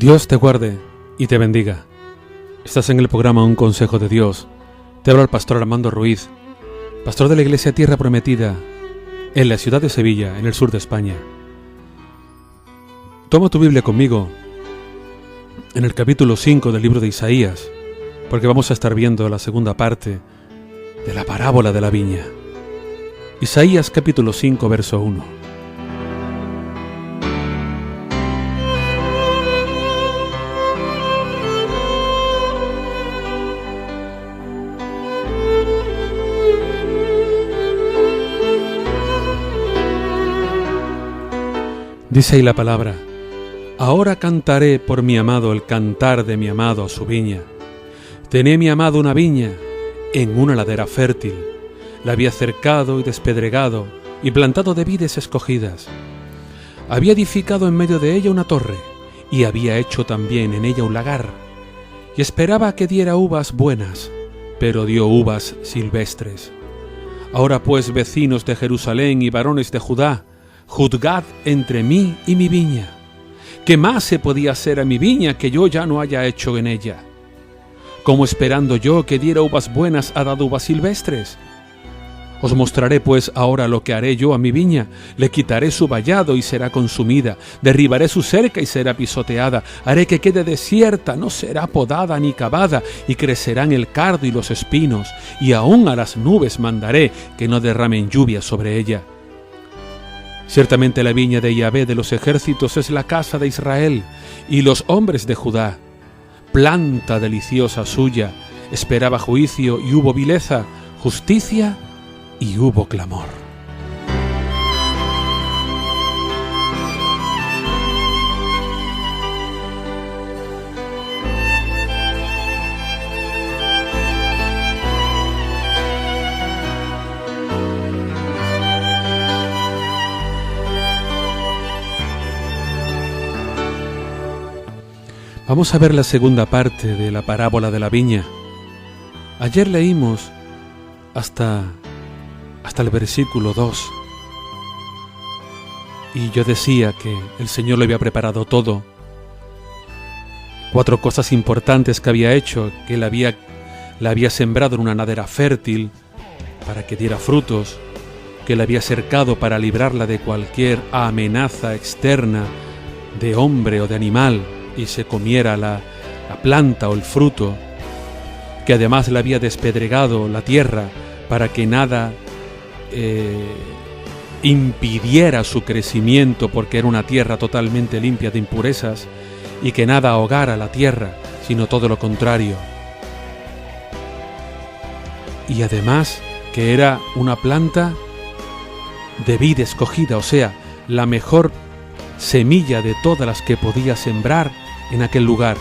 Dios te guarde y te bendiga. Estás en el programa Un Consejo de Dios. Te habla el pastor Armando Ruiz, pastor de la Iglesia Tierra Prometida, en la ciudad de Sevilla, en el sur de España. Toma tu Biblia conmigo en el capítulo 5 del libro de Isaías, porque vamos a estar viendo la segunda parte de la parábola de la viña. Isaías capítulo 5, verso 1. Dice ahí la palabra: ahora cantaré por mi amado el cantar de mi amado a su viña. Tenía mi amado una viña en una ladera fértil. La había cercado y despedregado y plantado de vides escogidas. Había edificado en medio de ella una torre y había hecho también en ella un lagar. Y esperaba que diera uvas buenas, pero dio uvas silvestres. Ahora pues, vecinos de Jerusalén y varones de Judá, juzgad entre mí y mi viña. ¿Qué más se podía hacer a mi viña que yo ya no haya hecho en ella? ¿Cómo esperando yo que diera uvas buenas ha dado uvas silvestres? Os mostraré pues ahora lo que haré yo a mi viña. Le quitaré su vallado y será consumida. Derribaré su cerca y será pisoteada. Haré que quede desierta, no será podada ni cavada, y crecerán el cardo y los espinos. Y aún a las nubes mandaré que no derramen lluvia sobre ella. Ciertamente la viña de Yahvé de los ejércitos es la casa de Israel y los hombres de Judá. Planta deliciosa suya, esperaba juicio y hubo vileza, justicia y hubo clamor. Vamos a ver la segunda parte de la parábola de la viña. Ayer leímos hasta el versículo 2. Y yo decía que el Señor le había preparado todo. 4 cosas importantes que había hecho, que la había sembrado en una ladera fértil para que diera frutos, que la había cercado para librarla de cualquier amenaza externa de hombre o de animal y se comiera la planta o el fruto, que además le había despedregado la tierra para que nada impidiera su crecimiento, porque era una tierra totalmente limpia de impurezas, y que nada ahogara la tierra, sino todo lo contrario. Y además que era una planta de vid escogida, o sea, la mejor semilla de todas las que podía sembrar en aquel lugar.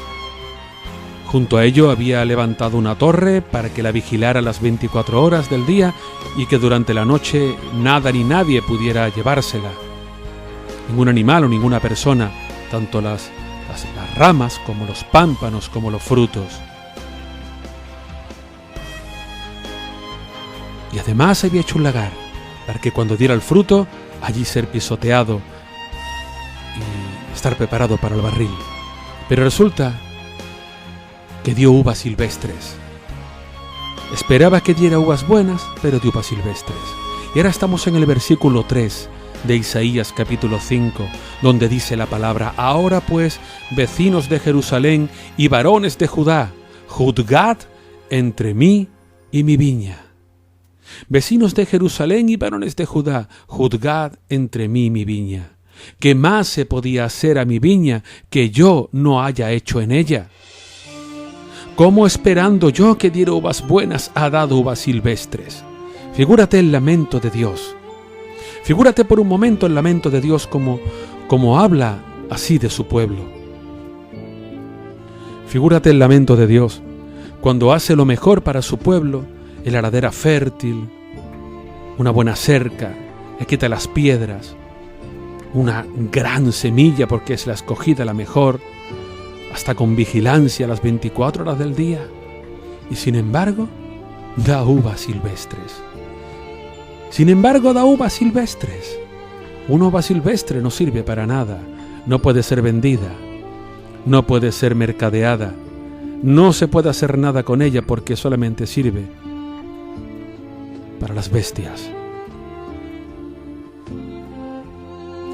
Junto a ello había levantado una torre para que la vigilara las 24 horas del día y que durante la noche nada ni nadie pudiera llevársela. Ningún animal o ninguna persona, tanto las ramas como los pámpanos como los frutos. Y además había hecho un lagar para que cuando diera el fruto, allí ser pisoteado y estar preparado para el barril. Pero resulta que dio uvas silvestres. Esperaba que diera uvas buenas, pero dio uvas silvestres. Y ahora estamos en el versículo 3 de Isaías capítulo 5, donde dice la palabra: ahora pues, vecinos de Jerusalén y varones de Judá, juzgad entre mí y mi viña. Vecinos de Jerusalén y varones de Judá, juzgad entre mí y mi viña. ¿Qué más se podía hacer a mi viña que yo no haya hecho en ella? ¿Cómo esperando yo que diera uvas buenas ha dado uvas silvestres? Figúrate el lamento de Dios. Figúrate por un momento el lamento de Dios como habla así de su pueblo. Figúrate el lamento de Dios cuando hace lo mejor para su pueblo, en la ladera fértil, una buena cerca, le quita las piedras, una gran semilla porque es la escogida, la mejor, hasta con vigilancia las 24 horas del día, y sin embargo da uvas silvestres. Una uva silvestre no sirve para nada, no puede ser vendida. no puede ser mercadeada, no se puede hacer nada con ella porque solamente sirve para las bestias.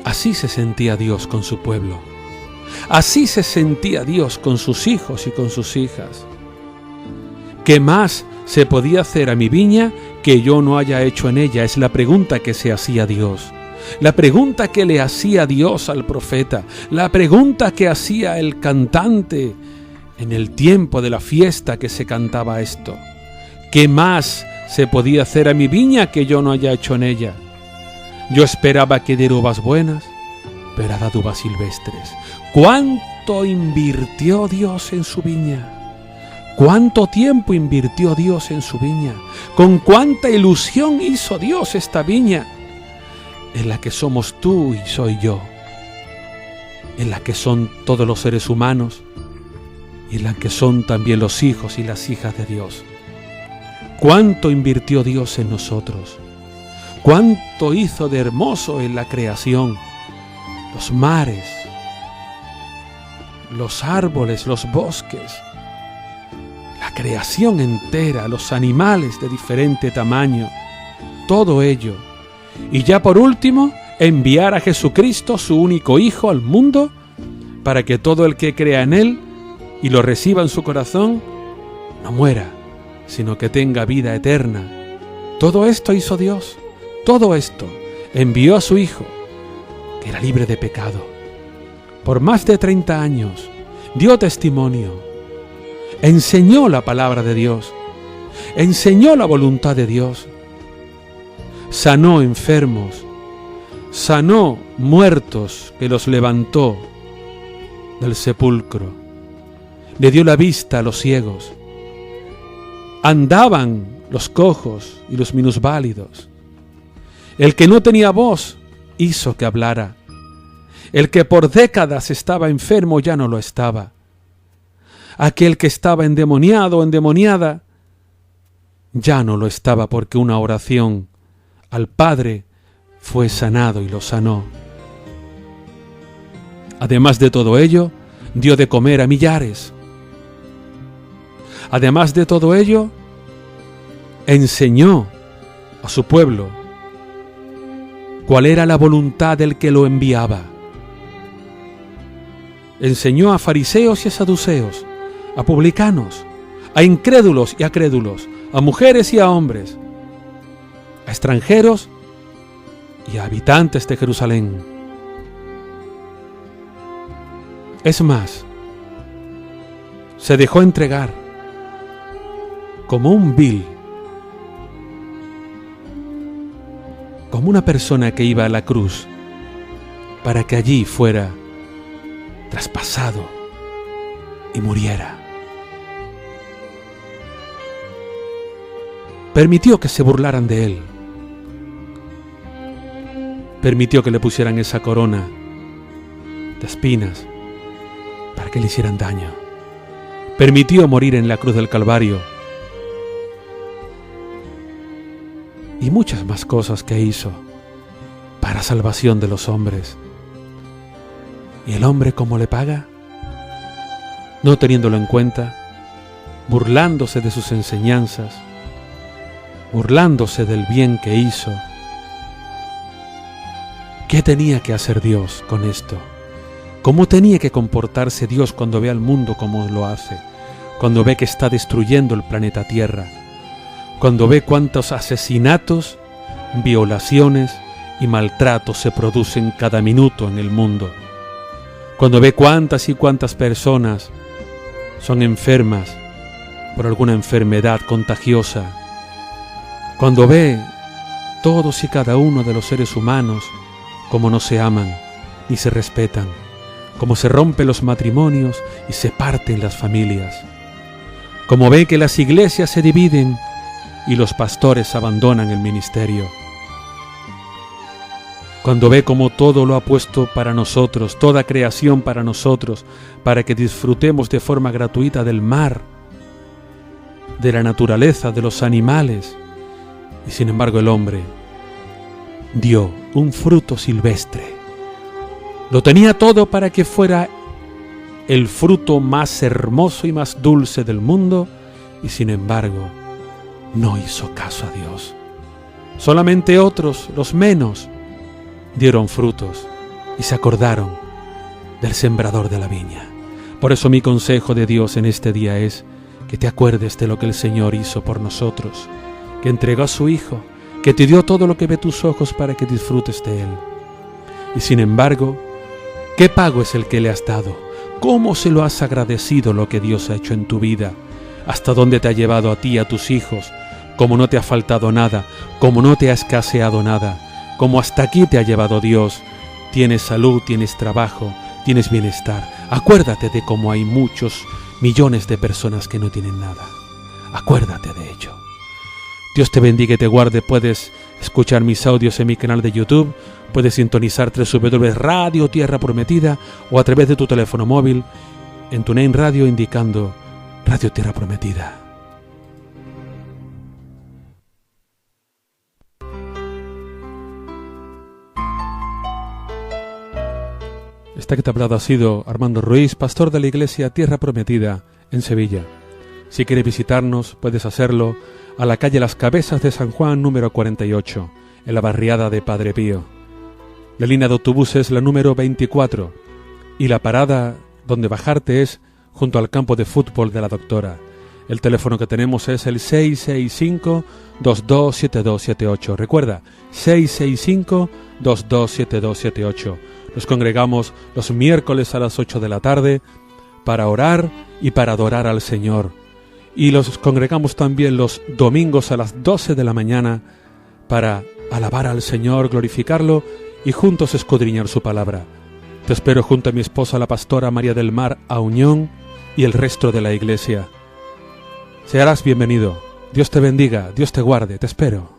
Así se sentía Dios con su pueblo. Así se sentía Dios con sus hijos y con sus hijas. ¿Qué más se podía hacer a mi viña que yo no haya hecho en ella? Es la pregunta que se hacía Dios. La pregunta que le hacía Dios al profeta. La pregunta que hacía el cantante en el tiempo de la fiesta que se cantaba esto. ¿Qué más se podía hacer a mi viña que yo no haya hecho en ella? Yo esperaba que diera uvas buenas, pero ha dado uvas silvestres. ¿Cuánto invirtió Dios en su viña? ¿Cuánto tiempo invirtió Dios en su viña? ¿Con cuánta ilusión hizo Dios esta viña? En la que somos tú y soy yo. En la que son todos los seres humanos. Y en la que son también los hijos y las hijas de Dios. ¿Cuánto invirtió Dios en nosotros? ¿Cuánto hizo de hermoso en la creación? Los mares, los árboles, los bosques, la creación entera, los animales de diferente tamaño, todo ello. Y ya por último, enviar a Jesucristo, su único Hijo, al mundo, para que todo el que crea en Él y lo reciba en su corazón, no muera, sino que tenga vida eterna. Todo esto hizo Dios, todo esto envió a su Hijo, que era libre de pecado. Por más de 30 años dio testimonio, enseñó la palabra de Dios, enseñó la voluntad de Dios, sanó enfermos, sanó muertos que los levantó del sepulcro, le dio la vista a los ciegos, andaban los cojos y los minusválidos. El que no tenía voz hizo que hablara. El que por décadas estaba enfermo ya no lo estaba. Aquel que estaba endemoniado o endemoniada ya no lo estaba porque una oración al Padre fue sanado y lo sanó. Además de todo ello, dio de comer a millares. Además de todo ello, enseñó a su pueblo cuál era la voluntad del que lo enviaba. Enseñó a fariseos y a saduceos, a publicanos, a incrédulos y a crédulos, a mujeres y a hombres, a extranjeros y a habitantes de Jerusalén. Es más, se dejó entregar como un vil, como una persona que iba a la cruz para que allí fuera traspasado y muriera. Permitió que se burlaran de él. Permitió que le pusieran esa corona de espinas para que le hicieran daño. Permitió morir en la cruz del Calvario. Y muchas más cosas que hizo para salvación de los hombres. ¿Y el hombre cómo le paga? No teniéndolo en cuenta, burlándose de sus enseñanzas, burlándose del bien que hizo. ¿Qué tenía que hacer Dios con esto? ¿Cómo tenía que comportarse Dios cuando ve al mundo como lo hace? Cuando ve que está destruyendo el planeta Tierra, cuando ve cuántos asesinatos, violaciones y maltratos se producen cada minuto en el mundo, cuando ve cuántas y cuántas personas son enfermas por alguna enfermedad contagiosa, cuando ve todos y cada uno de los seres humanos como no se aman ni se respetan, como se rompen los matrimonios y se parten las familias, como ve que las iglesias se dividen y los pastores abandonan el ministerio, cuando ve como todo lo ha puesto para nosotros, toda creación para nosotros, para que disfrutemos de forma gratuita del mar, de la naturaleza, de los animales, y sin embargo el hombre dio un fruto silvestre. Lo tenía todo para que fuera el fruto más hermoso y más dulce del mundo, y sin embargo no hizo caso a Dios. Solamente otros, los menos, dieron frutos y se acordaron del sembrador de la viña. Por eso mi consejo de Dios en este día es que te acuerdes de lo que el Señor hizo por nosotros, que entregó a su Hijo, que te dio todo lo que ve tus ojos para que disfrutes de Él. Y sin embargo, ¿qué pago es el que le has dado? ¿Cómo se lo has agradecido lo que Dios ha hecho en tu vida? ¿Hasta dónde te ha llevado a ti y a tus hijos? Como no te ha faltado nada, como no te ha escaseado nada, como hasta aquí te ha llevado Dios. Tienes salud, tienes trabajo, tienes bienestar. Acuérdate de cómo hay muchos, millones de personas que no tienen nada. Acuérdate de ello. Dios te bendiga y te guarde. Puedes escuchar mis audios en mi canal de YouTube, puedes sintonizar www.Radio Tierra Prometida o a través de tu teléfono móvil en TuneIn Radio indicando Radio Tierra Prometida. Esta que te ha hablado ha sido Armando Ruiz, pastor de la iglesia Tierra Prometida en Sevilla. Si quieres visitarnos, puedes hacerlo a la calle Las Cabezas de San Juan, número 48, en la barriada de Padre Pío. La línea de autobús es la número 24 y la parada donde bajarte es junto al campo de fútbol de la Doctora. El teléfono que tenemos es el 665-227278. Recuerda, 665-227278. Nos congregamos los miércoles a las 8 de la tarde para orar y para adorar al Señor. Y los congregamos también los domingos a las 12 de la mañana para alabar al Señor, glorificarlo y juntos escudriñar su palabra. Te espero junto a mi esposa, la pastora María del Mar Auñón, y el resto de la iglesia. Serás bienvenido. Dios te bendiga, Dios te guarde, te espero.